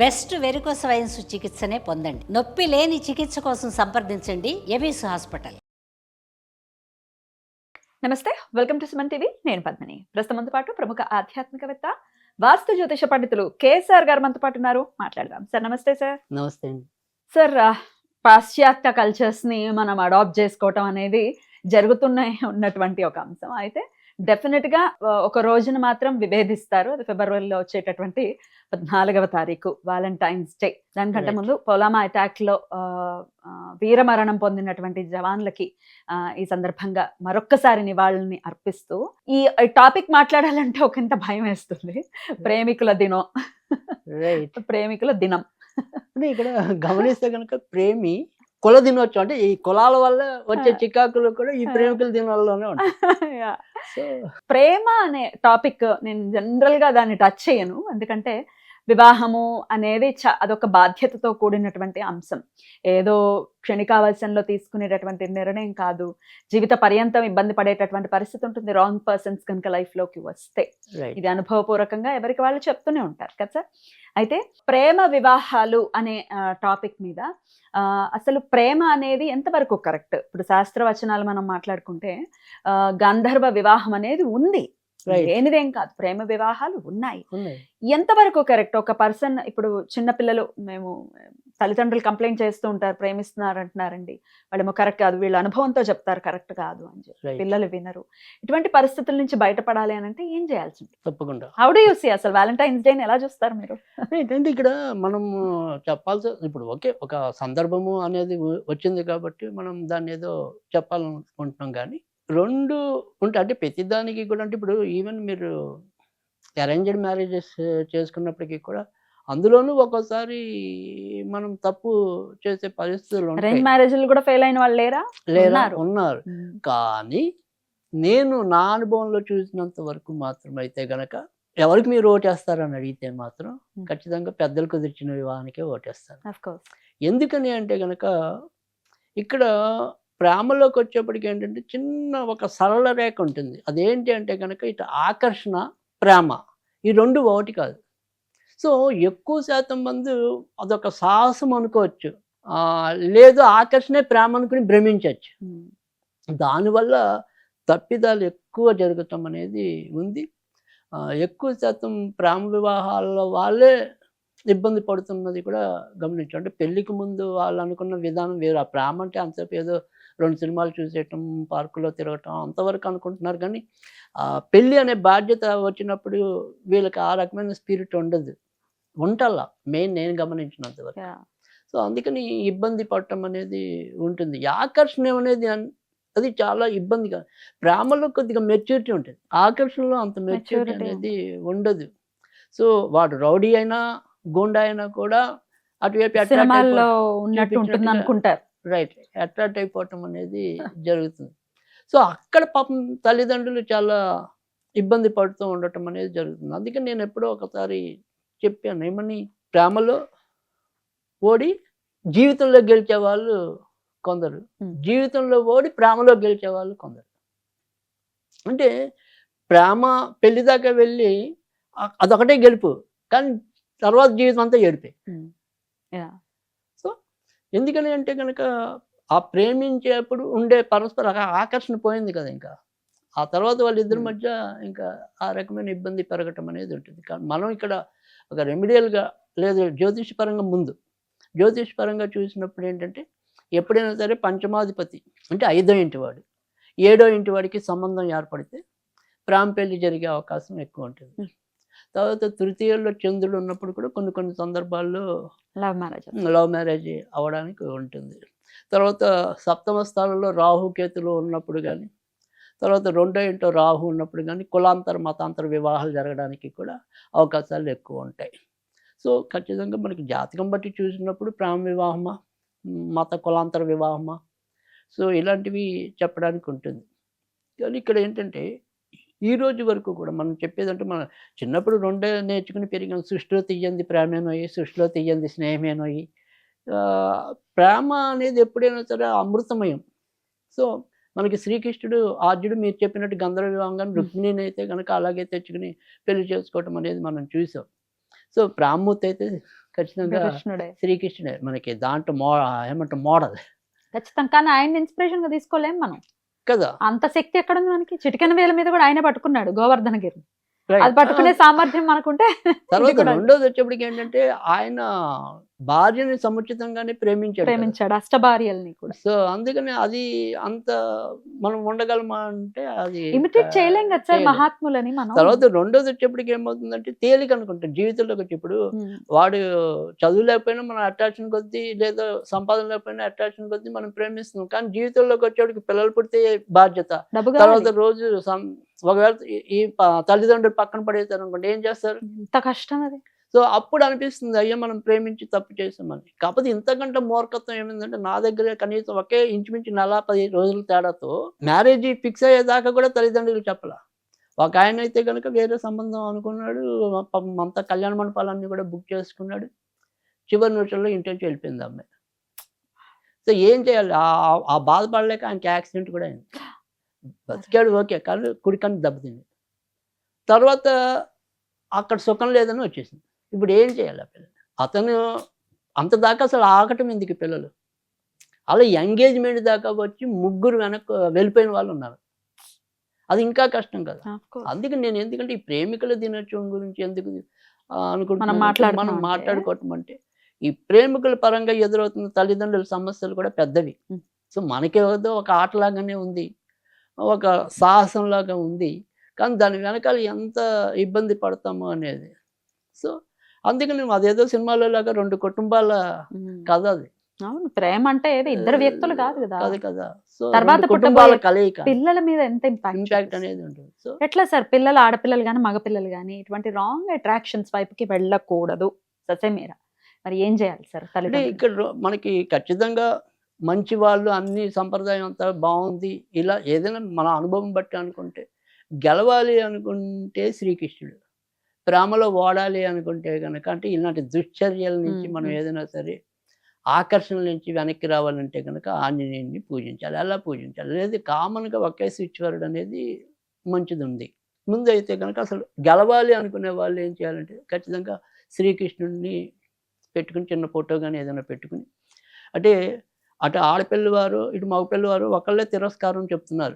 Best varicose wines చికిత్సనే పొందండి. నొప్పి లేని చికిత్స కోసం సంప్రదించండి ఎబిస్ హాస్పిటల్. నమస్తే, వెల్కమ్ టు సుమన్ టీవీ. నేను పద్మిని. ప్రస్తుతంతో పాటు ప్రముఖ ఆధ్యాత్మికవేత్త, వాస్తు జ్యోతిష పండితులు కేఎస్ఆర్ గారు మనతో పాటు ఉన్నారు. మాట్లాడదాం. సార్ నమస్తే. సార్ నమస్తే అండి. సార్, పాశ్చాత్య కల్చర్స్ ని మనం అడాప్ట్ చేసుకోవటం అనేది ఉన్నటువంటి ఒక అంశం. అయితే డెఫినెట్ గా ఒక రోజున మాత్రం విభేదిస్తారు. అది ఫిబ్రవరిలో వచ్చేటటువంటి 14వ తారీఖు వాలంటైన్స్ డే. దానికంటే ముందు పొలామా అటాక్ లో వీరమరణం పొందినటువంటి జవాన్లకి ఈ సందర్భంగా మరొక్కసారి నివాళుల్ని అర్పిస్తూ ఈ టాపిక్ మాట్లాడాలంటే ఒకంత భయం వేస్తుంది. ప్రేమికుల దినం. ప్రేమికుల దినం అంటే ఇక్కడ గమనిస్తే కనుక ప్రేమి కుల దినోత్సవం, అంటే ఈ కులాల వల్ల వచ్చే చికాకులు కూడా ఈ ప్రేమికుల దినాల్లోనే ఉంటాయి. ప్రేమ అనే టాపిక్ నేను జనరల్ గా దాన్ని టచ్ చేయను, ఎందుకంటే వివాహము అనేది అదొక బాధ్యతతో కూడినటువంటి అంశం. ఏదో క్షణికావసరంలో తీసుకునేటటువంటి నిర్ణయం కాదు. జీవిత పర్యంతం ఇబ్బంది పడేటటువంటి పరిస్థితి ఉంటుంది రాంగ్ పర్సన్స్ కనుక లైఫ్ లోకి వస్తే. ఇది అనుభవపూర్వకంగా ఎవరికి వాళ్ళు చెప్తూనే ఉంటారు కదా సార్. అయితే ప్రేమ వివాహాలు అనే టాపిక్ మీద అసలు ప్రేమ అనేది ఎంతవరకు కరెక్ట్? ఇప్పుడు శాస్త్రవచనాలు మనం మాట్లాడుకుంటే గంధర్వ వివాహం అనేది ఉంది, లేనిదేం కాదు. ప్రేమ వివాహాలు ఉన్నాయి. ఎంతవరకు కరెక్ట్? ఒక పర్సన్, ఇప్పుడు చిన్నపిల్లలు, మేము తల్లిదండ్రులు కంప్లైంట్ చేస్తూ ఉంటారు, ప్రేమిస్తున్నారు అంటున్నారండి, వాళ్ళేమో కరెక్ట్ కాదు, వీళ్ళ అనుభవంతో చెప్తారు కరెక్ట్ కాదు అని చెప్పి పిల్లలు వినరు. ఇటువంటి పరిస్థితుల నుంచి బయటపడాలి అని అంటే ఏం చేయాల్సి ఉంటుంది? తప్పకుండా. హౌ డు యు సీ అసలు వాలంటైన్స్ డే ఎలా చూస్తారు మీరు? ఏంటంటే ఇక్కడ మనం చెప్పాల్సి, ఇప్పుడు ఒక సందర్భము అనేది వచ్చింది కాబట్టి మనం దాన్ని ఏదో చెప్పాలనుకుంటున్నాం. కానీ రెండు ఉంటాయి. అంటే ప్రతిదానికి కూడా, అంటే ఇప్పుడు ఈవెన్ మీరు అరేంజ్డ్ మ్యారేజెస్ చేసుకున్నప్పటికీ కూడా అందులోనూ ఒక్కోసారి మనం తప్పు చేసే పరిస్థితులు అరేంజ్ మ్యారేజ్లు కూడా ఫెయిల్ అయిన వాళ్ళు ఉన్నారు. కానీ నేను నా అనుభవంలో చూసినంత వరకు మాత్రం అయితే గనక, ఎవరికి మీరు ఓటేస్తారని అడిగితే మాత్రం ఖచ్చితంగా పెద్దలు కుదిర్చిన వివాహానికే ఓటేస్తాను. ఎందుకని అంటే గనక ఇక్కడ ప్రేమలోకి వచ్చేప్పటికి ఏంటంటే చిన్న ఒక సరళ రేఖ ఉంటుంది. అదేంటి అంటే కనుక ఇటు ఆకర్షణ, ప్రేమ, ఈ రెండు ఒకటి కాదు. సో ఎక్కువ శాతం మంది అదొక సాహసం అనుకోవచ్చు, లేదు ఆకర్షణే ప్రేమ అనుకుని భ్రమించవచ్చు. దానివల్ల తప్పిదాలు ఎక్కువ జరగటం అనేది ఉంది. ఎక్కువ శాతం ప్రేమ వివాహాల్లో వాళ్ళే ఇబ్బంది పడుతున్నది కూడా గమనించాం. అంటే పెళ్లికి ముందు వాళ్ళు అనుకున్న విధానం వేరు. ఆ ప్రేమ అంటే అంతసేపు ఏదో 2 సినిమాలు చూసేయటం, పార్కులో తిరగటం అంతవరకు అనుకుంటున్నారు. కానీ పెళ్ళి అనే బాధ్యత వచ్చినప్పుడు వీళ్ళకి ఆ రకమైన స్పిరిట్ ఉంటల్లా మెయిన్ నేను గమనించినంత వరకు. సో అందుకని ఇబ్బంది పడటం అనేది ఉంటుంది. ఆకర్షణ అనేది అది చాలా ఇబ్బందిగా. ప్రేమలో కొద్దిగా మెచ్యూరిటీ ఉంటుంది, ఆకర్షణలో అంత మెచ్యూరిటీ అనేది ఉండదు. సో వాడు రౌడీ అయినా గుండా అయినా కూడా అటువైపు అట్రాక్ట్ అయిపోవటం అనేది జరుగుతుంది. సో అక్కడ పాపం తల్లిదండ్రులు చాలా ఇబ్బంది పడుతూ ఉండటం అనేది జరుగుతుంది. అందుకని నేను ఎప్పుడో ఒకసారి చెప్పాను, ఏమని, ప్రేమలో ఓడి జీవితంలో గెలిచే వాళ్ళు కొందరు, జీవితంలో ఓడి ప్రేమలో గెలిచే వాళ్ళు కొందరు. అంటే ప్రేమ పెళ్లి దాకా వెళ్ళి అదొకటే గెలుపు, కానీ తర్వాత జీవితం అంతా ఏడిపే. సో ఎందుకని అంటే కనుక ఆ ప్రేమించేప్పుడు ఉండే పరస్పర ఆకర్షణ పోయింది కదా. ఇంకా ఆ తర్వాత వాళ్ళిద్దరి మధ్య ఇంకా ఆ రకమైన ఇబ్బంది పెరగటం అనేది ఉంటుంది. కానీ మనం ఇక్కడ ఒక రెమిడియల్గా, లేదు జ్యోతిషపరంగా, ముందు జ్యోతిషపరంగా చూసినప్పుడు ఏంటంటే, ఎప్పుడైనా సరే పంచమాధిపతి అంటే 5వ ఇంటి వాడు 7వ ఇంటి వాడికి సంబంధం ఏర్పడితే ప్రేమ పెళ్లి జరిగే అవకాశం ఎక్కువ ఉంటుంది. తర్వాత తృతీయంలో చంద్రుడు ఉన్నప్పుడు కూడా కొన్ని సందర్భాల్లో లవ్ మ్యారేజ్ అవ్వడానికి ఉంటుంది. తర్వాత సప్తమ స్థానంలో రాహు కేతులు ఉన్నప్పుడు కానీ, తర్వాత 2వ ఇంట్లో రాహు ఉన్నప్పుడు కానీ కులాంతర మతాంతర వివాహాలు జరగడానికి కూడా అవకాశాలు ఎక్కువ ఉంటాయి. సో ఖచ్చితంగా మనకి జాతకం బట్టి చూసినప్పుడు ప్రేమ వివాహమా, మత కులాంతర వివాహమా, సో ఇలాంటివి చెప్పడానికి ఉంటుంది. కానీ ఇక్కడ ఏంటంటే ఈ రోజు వరకు కూడా మనం చెప్పేదంటే, మన చిన్నప్పుడు 2 నేర్చుకుని పెరిగాం. సృష్టిలో తీయంది ప్రేమేనోయి, సృష్టిలో తీయంది స్నేహమేనోయి. ప్రేమ అనేది ఎప్పుడైనా సరే అమృతమయం. సో మనకి శ్రీకృష్ణుడు, ఆర్జునుడు మీరు చెప్పినట్టు గంధర్వ వివాహం, రుక్మిణిని అయితే కనుక అలాగే తెచ్చుకుని పెళ్లి చేసుకోవటం అనేది మనం చూసాం. సో బ్రాహ్మూర్తి అయితే ఖచ్చితంగా కృష్ణుడే శ్రీకృష్ణుడే మనకి దాంట్లో ఏమంటారు మోడల్ ఖచ్చితంగా. కానీ ఆయన ఇన్స్పిరేషన్ గా తీసుకోలేం మనం. కదా. అంత శక్తి ఎక్కడుంది మనకి? చిటికెన వేల మీద కూడా ఆయన పట్టుకున్నాడు గోవర్ధనగిరి. Right. అది పట్టుకునే సామర్థ్యం మనకుంటే ఇది తర్వాత కూడా రెండోది వచ్చేప్పటికి ఏంటంటే ఆయన భార్యని సముచితంగానే ప్రేమించాడు కదా. ప్రేమించాడు అష్టభార్యల్ని కూడా. సో అందుకని అది అంత మనం ఉండగలమా అంటే అది ఇమిటేట్ చేయలేం కదా సార్ చేయలేం. మహాత్ములని మనం. తర్వాత రెండోది వచ్చేప్పటికి ఏమవుతుందంటే తేలిక అనుకుంటాం జీవితంలోకి వచ్చేప్పుడు ఉమ్. వాడు చదువు లేకపోయినా మనం అట్రాక్షన్ కొద్దీ లేదా సంపాదన లేకపోయినా అట్రాక్షన్ కొద్దీ మనం ప్రేమిస్తున్నాం. కానీ జీవితంలోకి వచ్చేటికి పిల్లలు పుడితే బాధ్యత, డబ్బు తర్వాత కావాలి. రోజు ఒకవేళ ఈ తల్లిదండ్రులు పక్కన పడేస్తారు అనుకోండి, ఏం చేస్తారు? ఎంత కష్టం అది. సో అప్పుడు అనిపిస్తుంది అయ్యో మనం ప్రేమించి తప్పు చేసామని. కాకపోతే ఇంతకంటే మూర్ఖత్వం ఏమైందంటే నా దగ్గర కనీసం ఒకే ఇంచుమించు 10 రోజుల తేడాతో మ్యారేజ్ ఫిక్స్ అయ్యేదాకా కూడా తల్లిదండ్రులు చెప్పలా. ఒక ఆయన అయితే కనుక వేరే సంబంధం అనుకున్నాడు, పాపం అంతా కళ్యాణ మండపాలన్నీ కూడా బుక్ చేసుకున్నాడు. చివరి నిమిషంలో ఇంటి నుంచి వెళ్ళిపోయింది అమ్మాయి. సో ఏం చేయాలి? ఆ బాధపడలేక ఆయనకి యాక్సిడెంట్ కూడా అయింది. బతికాడు ఓకే, కానీ కుడికన్ను దెబ్బతింది. తర్వాత అక్కడ సుఖం లేదని వచ్చేసింది. ఇప్పుడు ఏం చేయాలి ఆ పిల్లలు? అతను అంత దాకా అసలు ఆగటం ఎందుకు పిల్లలు? అలా ఎంగేజ్మెంట్ దాకా వచ్చి ముగ్గురు వెనక్కి వెళ్ళిపోయిన వాళ్ళు ఉన్నారు. అది ఇంకా కష్టం కదా. Of course. అందుకే నేను ఎందుకంటే ఈ ప్రేమికుల దినోత్సవం గురించి ఎందుకు మనం అనుకుంటున్నాను, మాట్లాడుతున్నాం మనం అంటే? మాట్లాడుకోవటం అంటే ఈ ప్రేమికుల పరంగా ఎదురవుతున్న తల్లిదండ్రుల సమస్యలు కూడా పెద్దవి. Hmm. సో మనకేదో ఒక ఆటలాగానే ఉంది, ఒక సాహసంలాగా ఉంది, కానీ దాని వెనకాల ఎంత ఇబ్బంది పడతాము అనేది. సో అందుకని అదేదో సినిమాలో లాగా 2 కుటుంబాల ఉమ్. కథ అది అవును, ప్రేమ అంటే ఏదో ఇద్దరు వ్యక్తులు కాదు కదా. కాదు కదా. సో తర్వాత 2 కుటుంబాల పుట్టబోయే కలయిక, పిల్లల మీద ఎంత ఇంపాక్ట్ ఇంపాక్ట్ అనేది ఉంటుంది. సో ఎట్లా సార్ పిల్లలు, ఆడపిల్లలు కానీ మగపిల్లలు కానీ ఇటువంటి రాంగ్ అట్రాక్షన్స్ వైపుకి వెళ్ళకూడదు ససేమీరా. మరి ఏం చేయాలి సార్ అంటే తల్లిదండ్రులు? ఇక్కడ మనకి ఖచ్చితంగా మంచి వాళ్ళు అన్ని సంప్రదాయం అంతా బాగుంది, ఇలా ఏదైనా మన అనుభవం బట్టి అనుకుంటే గెలవాలి అనుకుంటే శ్రీకృష్ణుడు, ప్రేమలో ఓడాలి అనుకుంటే కనుక అంటే ఇలాంటి దుశ్చర్యల నుంచి మనం ఏదైనా సరే ఆకర్షణల నుంచి వెనక్కి రావాలంటే కనుక ఆంజనేయుని పూజించాలి. అలా పూజించాలి. లేదు కామన్గా ఒకే స్విచ్వరుడు అనేది మంచిది ఉంది. ముందు అయితే కనుక అసలు గెలవాలి అనుకునే వాళ్ళు ఏం చేయాలంటే ఖచ్చితంగా శ్రీకృష్ణుడిని పెట్టుకుని చిన్న ఫోటో కానీ ఏదైనా పెట్టుకుని, అంటే అటు ఆడపిల్ల వారు ఇటు మగపిల్ల వారు ఒకళ్ళే తిరస్కారం చెప్తున్నారు.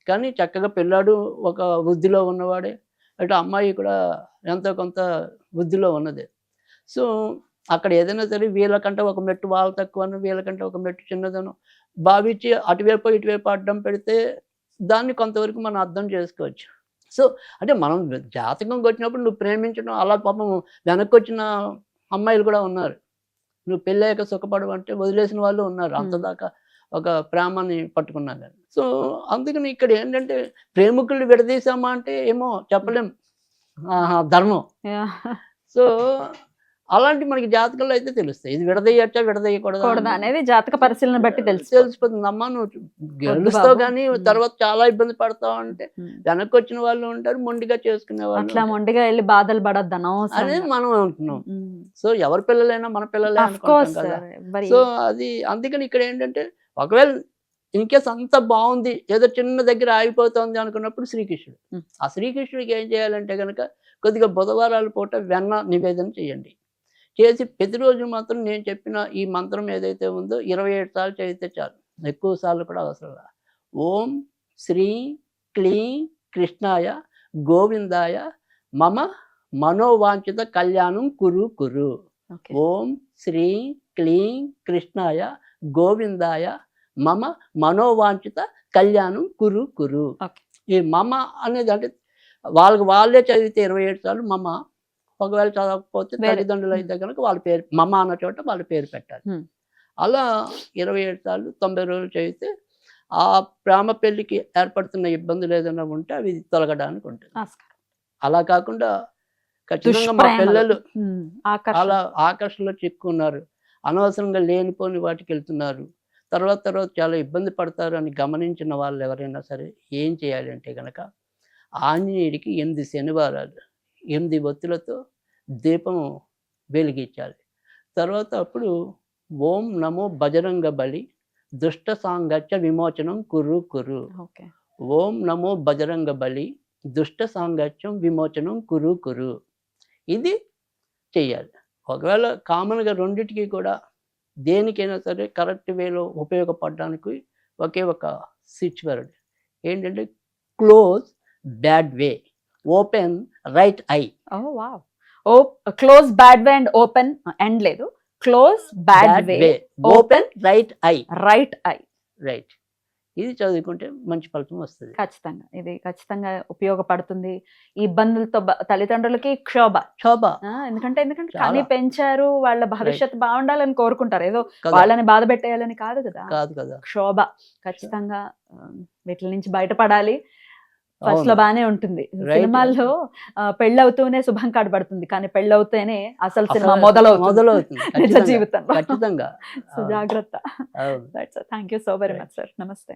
కానీ చక్కగా పిల్లాడు ఒక వృద్ధిలో ఉన్నవాడే, అటు అమ్మాయి కూడా ఎంతో కొంత వృద్ధిలో ఉన్నదే. సో అక్కడ ఏదైనా సరే వీళ్ళకంటే ఒక మెట్టు వాళ్ళ తక్కువను, వీళ్ళకంటే ఒక మెట్టు చిన్నదను భావించి అటువైపు ఇటువైపు అడ్డం పెడితే దాన్ని కొంతవరకు మనం అర్థం చేసుకోవచ్చు. సో అంటే మనం జాతకంకి వచ్చినప్పుడు నువ్వు ప్రేమించడం అలా పాపం వెనక్కి వచ్చిన అమ్మాయిలు కూడా ఉన్నారు. నువ్వు పెళ్ళాక సుఖపడవు అంటే వదిలేసిన వాళ్ళు ఉన్నారు, అంతదాకా ఒక ప్రేమని పట్టుకున్నా కానీ. సో అందుకని ఇక్కడ ఏంటంటే ప్రేమికులు విడదీసామా అంటే ఏమో చెప్పలేం, ధర్మం. సో అలాంటి మనకి జాతకంలో అయితే తెలుస్తాయి, ఇది విడదీయచ్చా విడదీయకూడదా అనేది జాతక పరిశీలన బట్టి తెలిసిపోతుంది. అమ్మా నువ్వు గెలుస్తావు కానీ తర్వాత చాలా ఇబ్బంది పడతావు అంటే వెనక్కి వచ్చిన వాళ్ళు ఉంటారు, మొండిగా చేసుకునే వాళ్ళు అట్లా మొండిగా వెళ్ళి బాధలు పడద్దు అనేది మనం అంటున్నాం. సో ఎవరి పిల్లలైనా మన పిల్లలే అనుకుంటాం కదా. సో అది అందుకని ఇక్కడ ఏంటంటే ఒకవేళ ఇన్కేస్ అంత బాగుంది ఏదో చిన్న దగ్గర ఆగిపోతుంది అనుకున్నప్పుడు శ్రీకృష్ణుడు, ఆ శ్రీకృష్ణుడికి ఏం చేయాలంటే కనుక కొద్దిగా బుధవారాల పూట వెన్న నివేదన చేయండి. చేసి ప్రతిరోజు మాత్రం నేను చెప్పిన ఈ మంత్రం ఏదైతే ఉందో 27 సార్లు చదివితే చాలు, ఎక్కువ సార్లు కూడా అవసరం లేదు. ఓం శ్రీ క్లీం కృష్ణాయ గోవిందాయ మమ మనోవాంఛిత కళ్యాణం కురు కురు. ఓం శ్రీ క్లీం కృష్ణాయ గోవిందాయ మమ మనోవాంఛిత కళ్యాణం కురు కురు. ఈ మమ అనేది అంటే వాళ్ళే చదివితే 27 సార్లు మమ, ఒకవేళ చదవకపోతే తల్లిదండ్రులు అయితే కనుక వాళ్ళ పేరు మమ అన్న చోట వాళ్ళ పేరు పెట్టాలి. అలా 27 సార్లు 90 రోజులు చదివితే ఆ ప్రేమ పెళ్లికి ఏర్పడుతున్న ఇబ్బందులు ఏదైనా ఉంటే అవి తొలగడానికి ఉంటుంది. అలా కాకుండా ఖచ్చితంగా మా పిల్లలు అలా ఆకర్షణలో చిక్కున్నారు, అనవసరంగా లేనిపోని వాటికి వెళ్తున్నారు, తర్వాత చాలా ఇబ్బంది పడతారు అని గమనించిన వాళ్ళు ఎవరైనా సరే ఏం చేయాలి అంటే కనుక ఆంజనేయుడికి 8 శనివారాలు 8 ఒత్తులతో దీపం వెలిగించాలి. తర్వాత అప్పుడు ఓం నమో బజరంగ బలి దుష్ట సాంగత్య విమోచనం కురు కురు. ఓం నమో బజరంగ బలి దుష్ట సాంగత్యం విమోచనం కురు కురు. ఇది చెయ్యాలి. ఒకవేళ కామన్గా రెండిటికి కూడా దేనికైనా సరే కరెక్ట్ వేలో ఉపయోగపడడానికి ఒకే ఒక స్విచ్ వర్డ్ ఏంటంటే close bad way, open right eye. Oh wow. Oh close bad way and open end లేదు, close bad way open right eye. Right eye. Right. ఇది చదువుకుంటే మంచి ఫలితం వస్తుంది. ఖచ్చితంగా ఇది ఖచ్చితంగా ఉపయోగపడుతుంది. ఈ ఇబ్బందులతో తల్లిదండ్రులకి క్షోభ. ఎందుకంటే చాలా. కని పెంచారు, వాళ్ళ భవిష్యత్తు బాగుండాలని కోరుకుంటారు, ఏదో కదా. వాళ్ళని బాధ పెట్టేయాలని కాదు కదా. కాదు కదా. క్షోభ ఖచ్చితంగా వీటి నుంచి బయటపడాలి. ఫస్ట్ లో బానే ఉంటుంది. Right. సినిమాల్లో పెళ్ళవుతూనే శుభం కనబడుతుంది, కానీ పెళ్ళవుతూనే అసలు సినిమా అసలు మొదలవుతుంది నిజ ఖచ్చితంగా. జీవితంలో. ఖచ్చితంగా. సో జాగ్రత్త. అవును. Thank you so very much sir. నమస్తే.